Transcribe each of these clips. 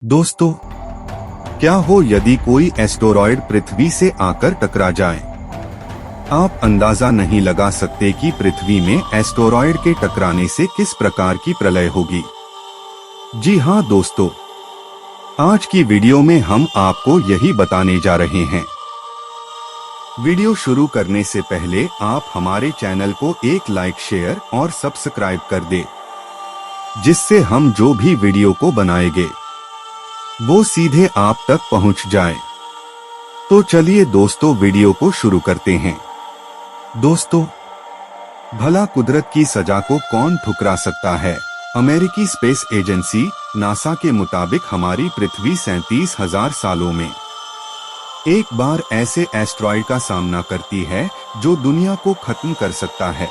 दोस्तों, क्या हो यदि कोई एस्टेरॉयड पृथ्वी से आकर टकरा जाए। आप अंदाजा नहीं लगा सकते कि पृथ्वी में एस्टेरॉयड के टकराने से किस प्रकार की प्रलय होगी। जी हाँ दोस्तों, आज की वीडियो में हम आपको यही बताने जा रहे हैं। वीडियो शुरू करने से पहले आप हमारे चैनल को एक लाइक, शेयर और सब्सक्राइब कर दें, जिससे हम जो भी वीडियो को बनाएंगे वो सीधे आप तक पहुंच जाए। तो चलिए दोस्तों, वीडियो को शुरू करते हैं। दोस्तों, भला कुदरत की सजा को कौन ठुकरा सकता है। अमेरिकी स्पेस एजेंसी नासा के मुताबिक हमारी पृथ्वी 37,000 सालों में एक बार ऐसे एस्टेरॉयड का सामना करती है जो दुनिया को खत्म कर सकता है।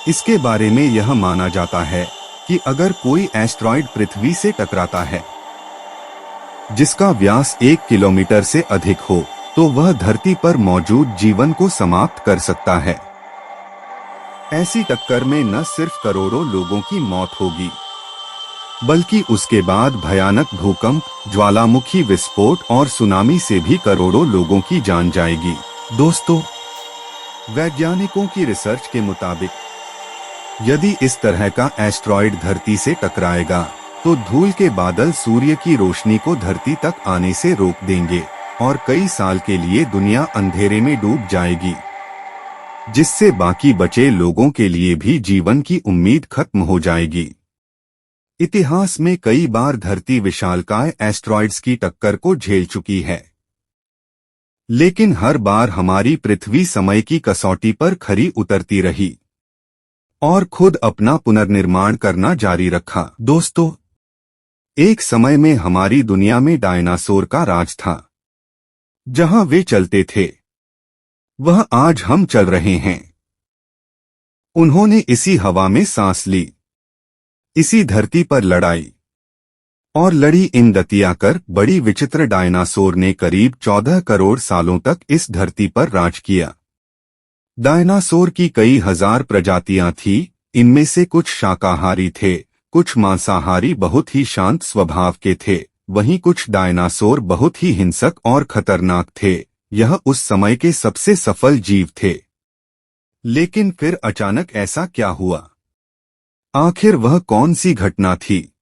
इसके बारे में यह माना जाता है कि अगर कोई एस्टेरॉयड पृथ्वी से टकराता है जिसका व्यास 1 किलोमीटर से अधिक हो, तो वह धरती पर मौजूद जीवन को समाप्त कर सकता है। ऐसी टक्कर में न सिर्फ करोड़ों लोगों की मौत होगी, बल्कि उसके बाद भयानक भूकंप, ज्वालामुखी विस्फोट और सुनामी से भी करोड़ों लोगों की जान जाएगी। दोस्तों, वैज्ञानिकों की रिसर्च के मुताबिक यदि इस तरह का एस्टेरॉयड धरती से टकराएगा तो धूल के बादल सूर्य की रोशनी को धरती तक आने से रोक देंगे और कई साल के लिए दुनिया अंधेरे में डूब जाएगी, जिससे बाकी बचे लोगों के लिए भी जीवन की उम्मीद खत्म हो जाएगी। इतिहास में कई बार धरती विशालकाय एस्टेरॉयड्स की टक्कर को झेल चुकी है, लेकिन हर बार हमारी पृथ्वी समय की कसौटी पर खरी उतरती रही और खुद अपना पुनर्निर्माण करना जारी रखा। दोस्तों, एक समय में हमारी दुनिया में डायनासोर का राज था। जहां वे चलते थे वह आज हम चल रहे हैं। उन्होंने इसी हवा में सांस ली, इसी धरती पर लड़ाई और लड़ी इन दतिया कर बड़ी विचित्र डायनासोर ने करीब 14 करोड़ सालों तक इस धरती पर राज किया। डायनासोर की कई हजार प्रजातियां थीं, इनमें से कुछ शाकाहारी थे, कुछ मांसाहारी बहुत ही शांत स्वभाव के थे, वहीं कुछ डायनासोर बहुत ही हिंसक और खतरनाक थे। यह उस समय के सबसे सफल जीव थे। लेकिन फिर अचानक ऐसा क्या हुआ? आखिर वह कौन सी घटना थी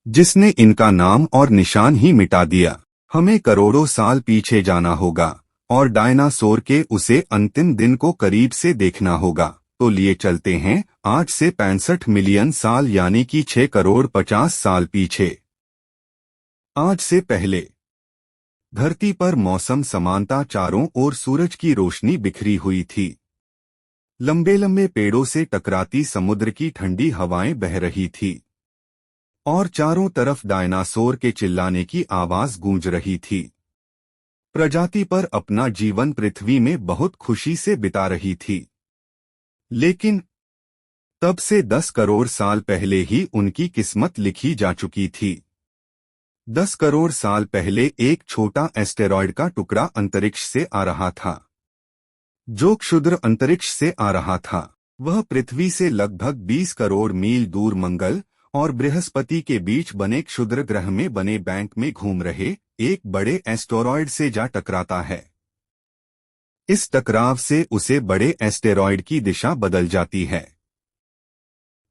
जिसने इनका नाम और निशान ही मिटा दिया? हमें करोड़ों साल पीछे जाना होगा और डायनासोर के उसे अंतिम दिन को करीब से देखना होगा। तो लिए चलते हैं आज से 65 मिलियन साल यानी कि 6 करोड़ 50 साल पीछे। आज से पहले धरती पर मौसम समानता, चारों ओर सूरज की रोशनी बिखरी हुई थी। लंबे लंबे पेड़ों से टकराती समुद्र की ठंडी हवाएं बह रही थी और चारों तरफ डायनासोर के चिल्लाने की आवाज गूंज रही थी। प्रजाति पर अपना जीवन पृथ्वी में बहुत खुशी से बिता रही थी। लेकिन तब से 10 करोड़ साल पहले ही उनकी किस्मत लिखी जा चुकी थी। 10 करोड़ साल पहले एक छोटा एस्टेरॉयड का टुकड़ा अंतरिक्ष से आ रहा था। जो क्षुद्र अंतरिक्ष से आ रहा था वह पृथ्वी से लगभग 20 करोड़ मील दूर मंगल और बृहस्पति के बीच बने क्षुद्र ग्रह में बने बैंक में घूम रहे एक बड़े एस्टेरॉयड से जा टकराता है। इस टकराव से उसे बड़े एस्टेरॉयड की दिशा बदल जाती है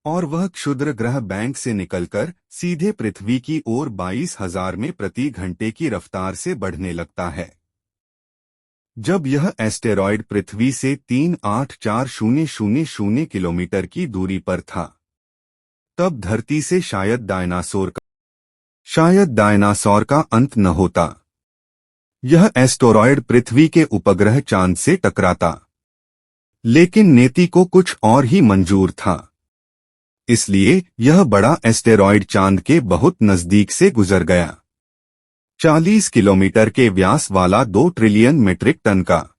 और वह क्षुद्र ग्रह बैंक से निकलकर सीधे पृथ्वी की ओर 22,000 में प्रति घंटे की रफ्तार से बढ़ने लगता है। जब यह एस्टेरॉयड पृथ्वी से 384,000 किलोमीटर की दूरी पर था, तब धरती से शायद डायनासोर का अंत न होता। यह एस्टेरॉयड पृथ्वी के उपग्रह चांद से टकराता, लेकिन नेति को कुछ और ही मंजूर था। इसलिए यह बड़ा एस्टेरॉयड चांद के बहुत नजदीक से गुजर गया। 40 किलोमीटर के व्यास वाला 2 ट्रिलियन मीट्रिक टन का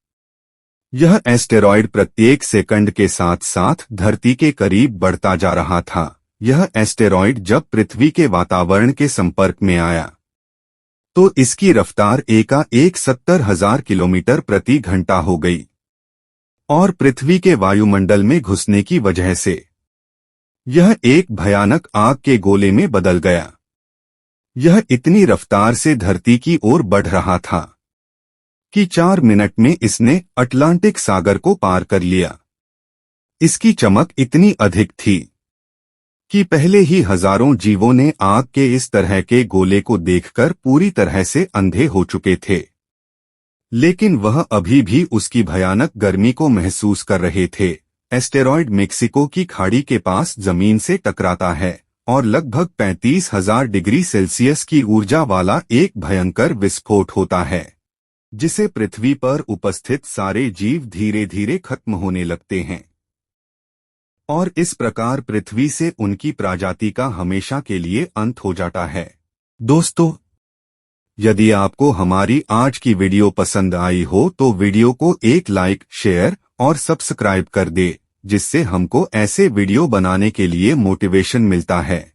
यह एस्टेरॉयड प्रत्येक सेकंड के साथ साथ धरती के करीब बढ़ता जा रहा था। यह एस्टेरॉयड जब पृथ्वी के वातावरण के संपर्क में आया तो इसकी रफ्तार एकाएक 70,000 किलोमीटर प्रति घंटा हो गई और पृथ्वी के वायुमंडल में घुसने की वजह से यह एक भयानक आग के गोले में बदल गया। यह इतनी रफ्तार से धरती की ओर बढ़ रहा था कि 4 मिनट में इसने अटलांटिक सागर को पार कर लिया। इसकी चमक इतनी अधिक थी कि पहले ही हजारों जीवों ने आग के इस तरह के गोले को देखकर पूरी तरह से अंधे हो चुके थे, लेकिन वह अभी भी उसकी भयानक गर्मी को महसूस कर रहे थे। एस्टेरॉयड मेक्सिको की खाड़ी के पास जमीन से टकराता है और लगभग 35,000 डिग्री सेल्सियस की ऊर्जा वाला एक भयंकर विस्फोट होता है, जिसे पृथ्वी पर उपस्थित सारे जीव धीरे धीरे खत्म होने लगते हैं और इस प्रकार पृथ्वी से उनकी प्रजाति का हमेशा के लिए अंत हो जाता है। दोस्तों, यदि आपको हमारी आज की वीडियो पसंद आई हो तो वीडियो को एक लाइक, शेयर और सब्सक्राइब कर दे, जिससे हमको ऐसे वीडियो बनाने के लिए मोटिवेशन मिलता है।